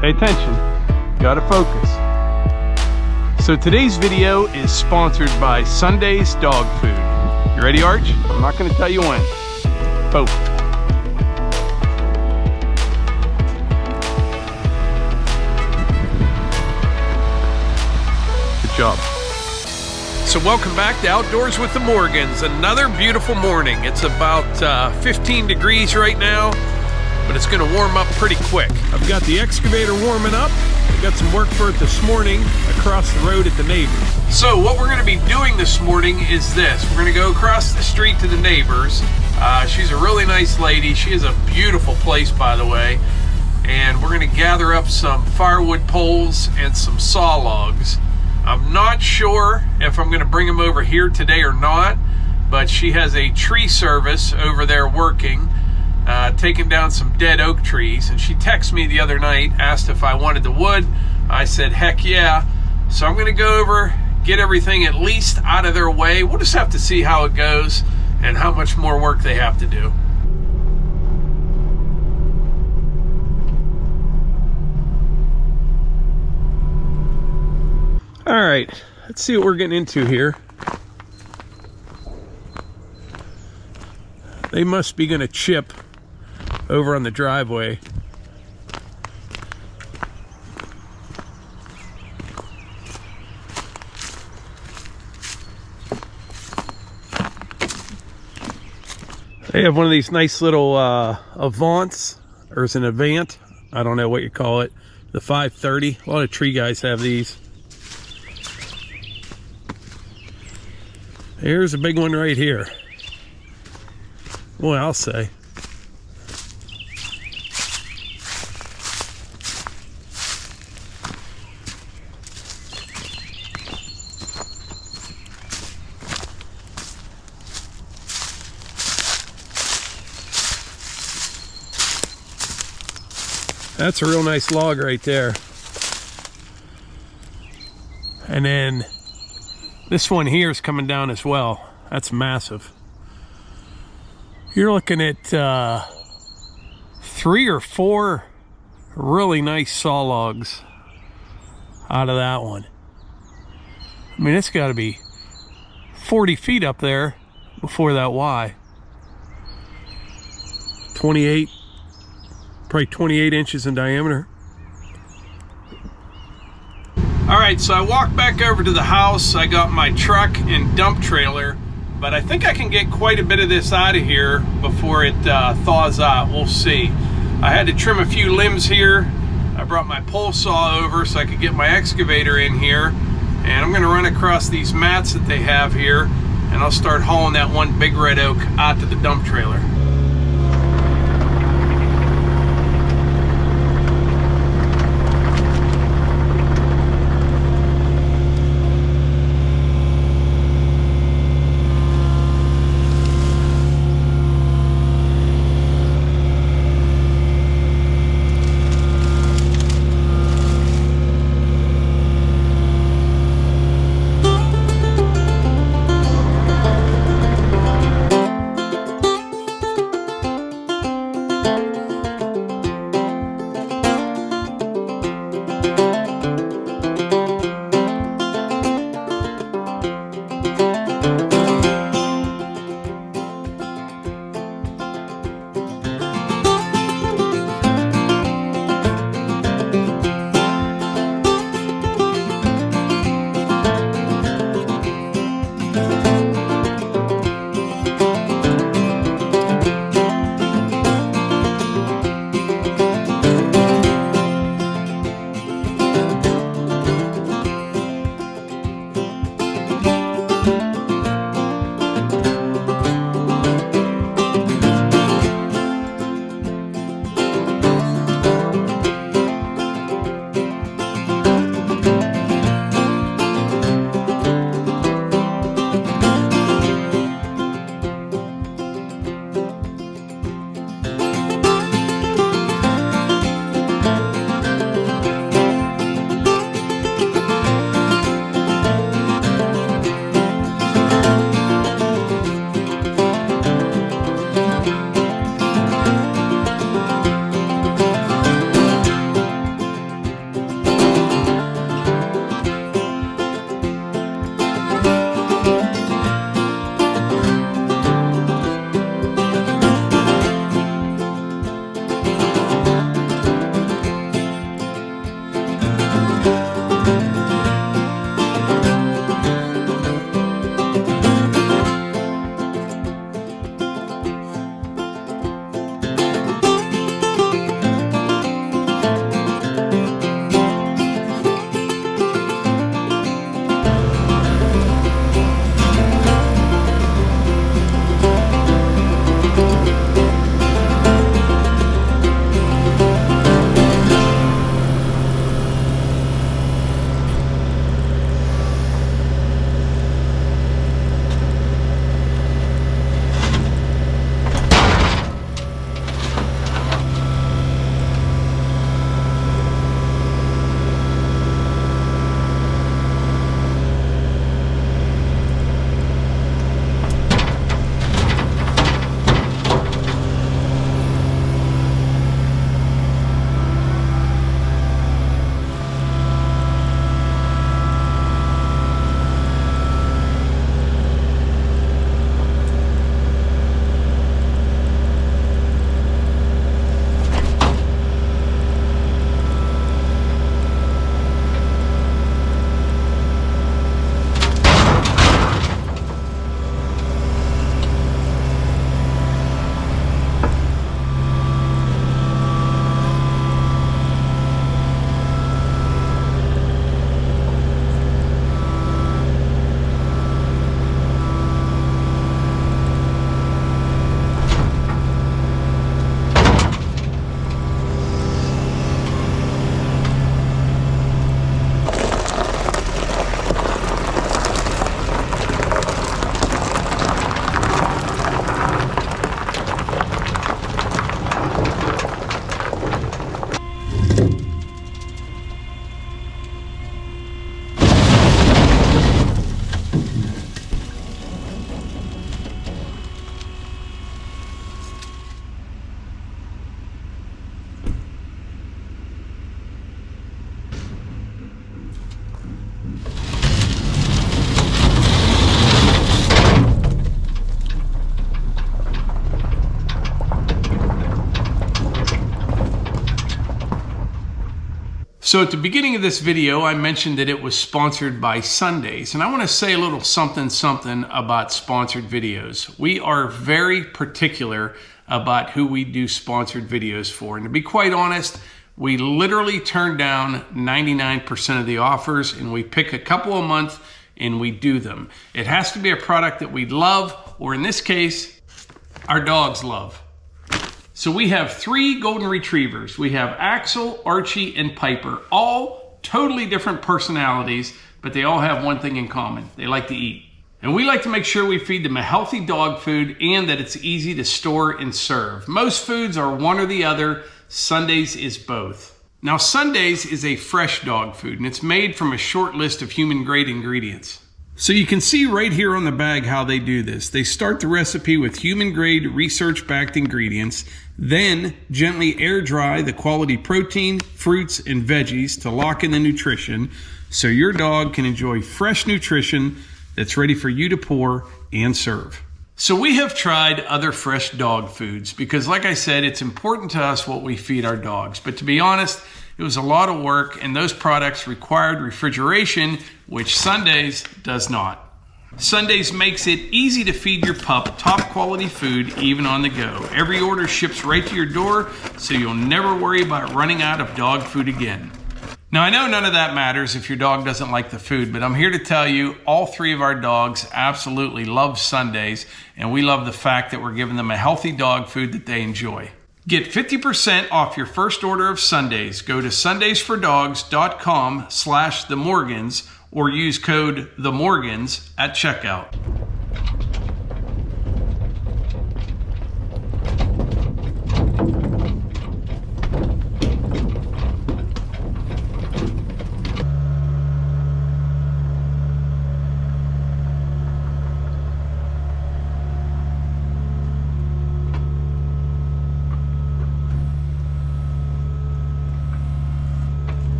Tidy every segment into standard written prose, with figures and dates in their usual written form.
Pay attention. Gotta focus. So today's video is sponsored by Sunday's Dog Food. You ready, Arch? I'm not gonna tell you when. Both. Good job. So welcome back to Outdoors with the Morgans. Another beautiful morning. It's about 15 degrees right now, but it's gonna warm up pretty quick. I've got the excavator warming up. I got some work for it this morning across the road at the neighbors. So what we're gonna be doing this morning is this. We're gonna go across the street to the neighbors. She's a really nice lady. She has a beautiful place, by the way. And we're gonna gather up some firewood poles and some saw logs. I'm not sure if I'm gonna bring them over here today or not, but she has a tree service over there working, taking down some dead oak trees. And she texted me the other night, asked if I wanted the wood. I said, heck yeah. So I'm gonna go over, get everything at least out of their way. We'll just have to see how it goes and how much more work they have to do. All right, let's see what we're getting into here. They must be gonna chip over on the driveway. They have one of these nice little Avants, or is it an Avant? I don't know what you call it. The 530. A lot of tree guys have these. Here's a big one right here. Boy, I'll say. That's a real nice log right there. And then this one here is coming down as well. That's massive. You're looking at 3 or 4 really nice saw logs out of that one. I mean, it's got to be 40 feet up there before that Y. 28, probably 28 inches in diameter. All right, so I walked back over to the house. I got my truck and dump trailer, but I think I can get quite a bit of this out of here before it thaws out. We'll see. I had to trim a few limbs here. I brought my pole saw over so I could get my excavator in here, and I'm gonna run across these mats that they have here, and I'll start hauling that one big red oak out to the dump trailer. So at the beginning of this video, I mentioned that it was sponsored by Sundays, and I want to say a little something about sponsored videos. We are very particular about who we do sponsored videos for, and to be quite honest, we literally turn down 99% of the offers, and we pick a couple a month and we do them. It has to be a product that we love, or in this case, our dogs love. So we have 3 golden retrievers. We have Axel, Archie, and Piper, all totally different personalities, but they all have one thing in common. They like to eat. And we like to make sure we feed them a healthy dog food and that it's easy to store and serve. Most foods are one or the other. Sundays is both. Now, Sundays is a fresh dog food, and it's made from a short list of human-grade ingredients. So you can see right here on the bag how they do this. They start the recipe with human-grade, research-backed ingredients, then gently air dry the quality protein, fruits, and veggies to lock in the nutrition so your dog can enjoy fresh nutrition that's ready for you to pour and serve. So we have tried other fresh dog foods because, like I said, it's important to us what we feed our dogs. But to be honest, it was a lot of work, and those products required refrigeration, which Sundays does not. Sundays makes it easy to feed your pup top quality food even on the go. Every order ships right to your door, so you'll never worry about running out of dog food again. Now, I know none of that matters if your dog doesn't like the food, but I'm here to tell you all 3 of our dogs absolutely love Sundays, and we love the fact that we're giving them a healthy dog food that they enjoy. Get 50% off your first order of Sundays. Go to sundaysfordogs.com/themorgans or use code THEMORGANS at checkout.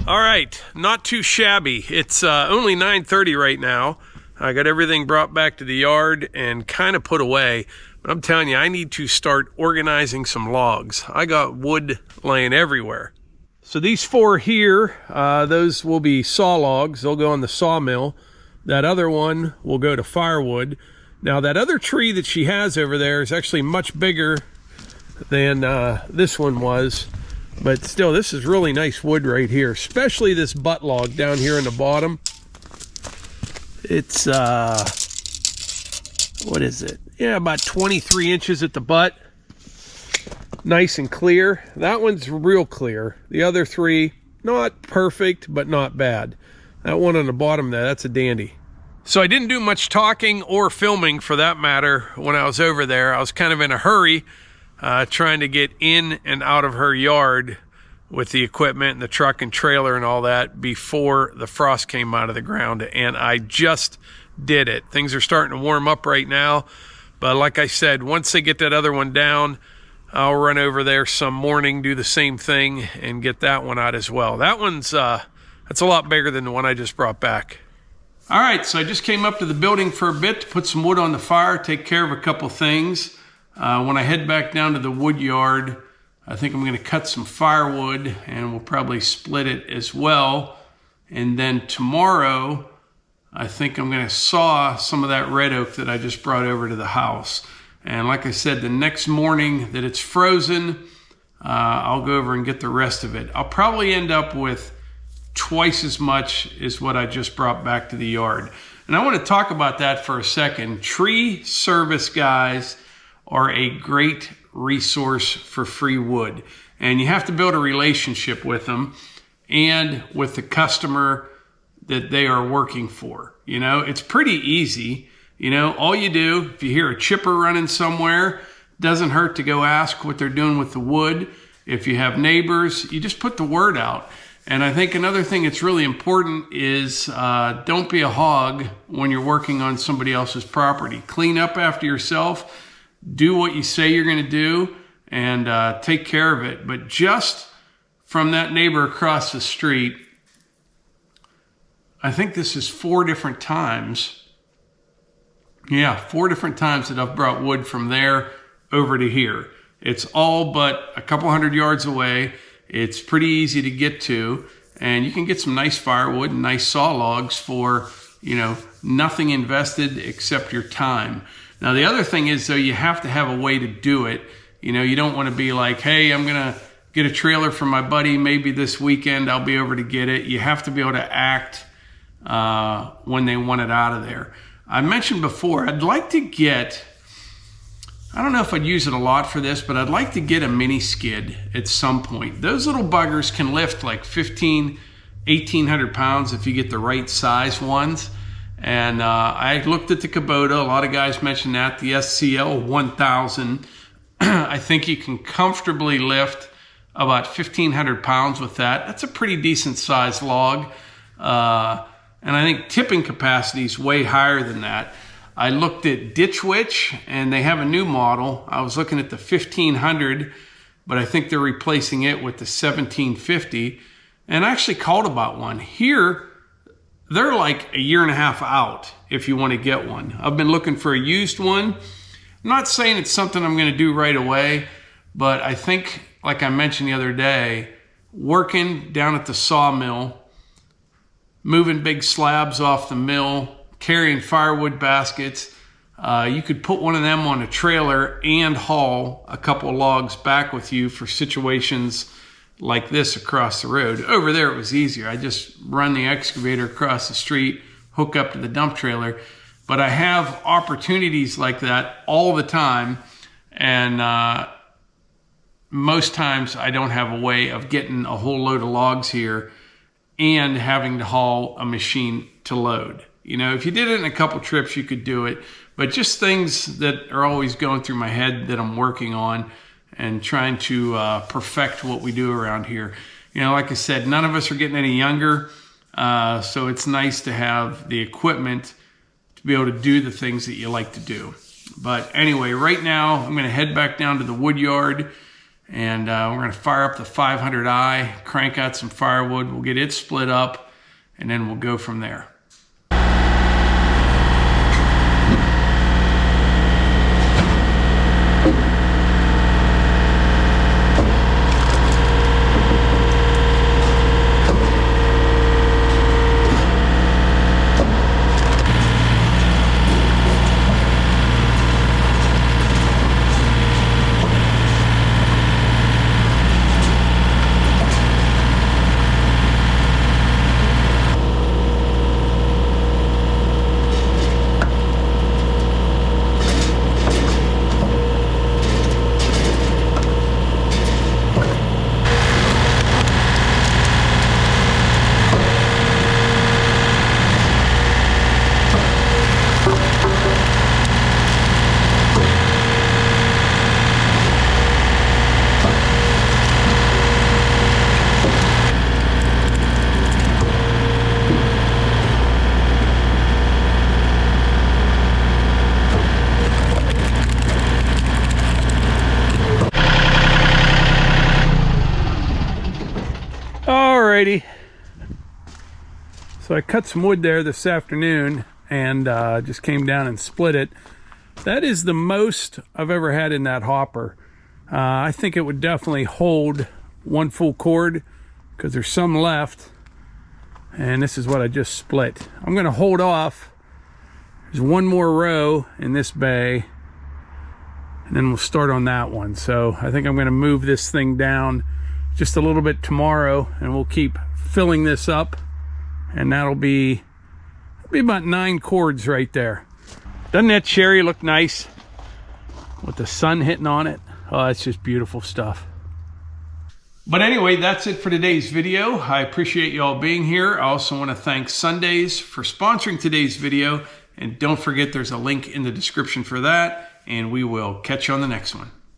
All right, not too shabby. It's only 9:30 right now. I got everything brought back to the yard and kind of put away. But I'm telling you, I need to start organizing some logs. I got wood laying everywhere. So these 4 here, those will be saw logs. They'll go on the sawmill. That other one will go to firewood. Now that other tree that she has over there is actually much bigger than this one was. But still, this is really nice wood right here, especially this butt log down here in the bottom. It's, what is it? Yeah, about 23 inches at the butt. Nice and clear. That one's real clear. The other 3, not perfect, but not bad. That one on the bottom there, that's a dandy. So I didn't do much talking or filming for that matter when I was over there. I was kind of in a hurry. Trying to get in and out of her yard with the equipment and the truck and trailer and all that before the frost came out of the ground, and I just did it. Things are starting to warm up right now, but like I said, once they get that other one down, I'll run over there some morning, do the same thing, and get that one out as well. That one's that's a lot bigger than the one I just brought back. All right, so I just came up to the building for a bit to put some wood on the fire, take care of a couple things. When I head back down to the wood yard, I think I'm going to cut some firewood, and we'll probably split it as well. And then tomorrow, I think I'm going to saw some of that red oak that I just brought over to the house. And like I said, the next morning that it's frozen, I'll go over and get the rest of it. I'll probably end up with twice as much as what I just brought back to the yard. And I want to talk about that for a second. Tree service guys are a great resource for free wood. And you have to build a relationship with them and with the customer that they are working for. You know, it's pretty easy. You know, all you do, if you hear a chipper running somewhere, doesn't hurt to go ask what they're doing with the wood. If you have neighbors, you just put the word out. And I think another thing that's really important is don't be a hog when you're working on somebody else's property. Clean up after yourself. Do what you say you're going to do and take care of it. But just from that neighbor across the street, I think this is 4 different times. Yeah, 4 different times that I've brought wood from there over to here. It's all but a couple hundred yards away. It's pretty easy to get to, and you can get some nice firewood and nice saw logs for, you know, nothing invested except your time. Now, the other thing is, though, you have to have a way to do it. You know, you don't want to be like, hey, I'm going to get a trailer from my buddy. Maybe this weekend I'll be over to get it. You have to be able to act when they want it out of there. I mentioned before, I'd like to get, I don't know if I'd use it a lot for this, but I'd like to get a mini skid at some point. Those little buggers can lift like 1,800 pounds if you get the right size ones. And I looked at the Kubota. A lot of guys mentioned that, the SCL 1000. I think you can comfortably lift about 1,500 pounds with that. That's a pretty decent sized log. And I think tipping capacity is way higher than that. I looked at Ditch Witch, and they have a new model. I was looking at the 1500, but I think they're replacing it with the 1750. And I actually called about one. Here, they're like a year and a half out if you want to get one. I've been looking for a used one. I'm not saying it's something I'm going to do right away, but I think, like I mentioned the other day, working down at the sawmill, moving big slabs off the mill, carrying firewood baskets, you could put one of them on a trailer and haul a couple of logs back with you for situations like this across the road. Over there it was easier. I just run the excavator across the street, hook up to the dump trailer. But I have opportunities like that all the time, and most times I don't have a way of getting a whole load of logs here and having to haul a machine to load. You know, if you did it in a couple trips, you could do it, but just things that are always going through my head that I'm working on and trying to perfect what we do around here. You know, like I said, none of us are getting any younger, so it's nice to have the equipment to be able to do the things that you like to do. But anyway, right now I'm going to head back down to the wood yard, and we're going to fire up the 500i, crank out some firewood. We'll get it split up, and then we'll go from there. Alrighty, so I cut some wood there this afternoon and just came down and split it. That is the most I've ever had in that hopper. I think it would definitely hold one full cord because there's some left. And this is what I just split. I'm going to hold off. There's one more row in this bay, and then we'll start on that one. So I think I'm going to move this thing down just a little bit tomorrow, and we'll keep filling this up, and that'll be about 9 cords right there. Doesn't that cherry look nice with the sun hitting on it? Oh, it's just beautiful stuff. But anyway, that's it for today's video. I appreciate you all being here. I also want to thank Sundays for sponsoring today's video. And don't forget, there's a link in the description for that. And we will catch you on the next one.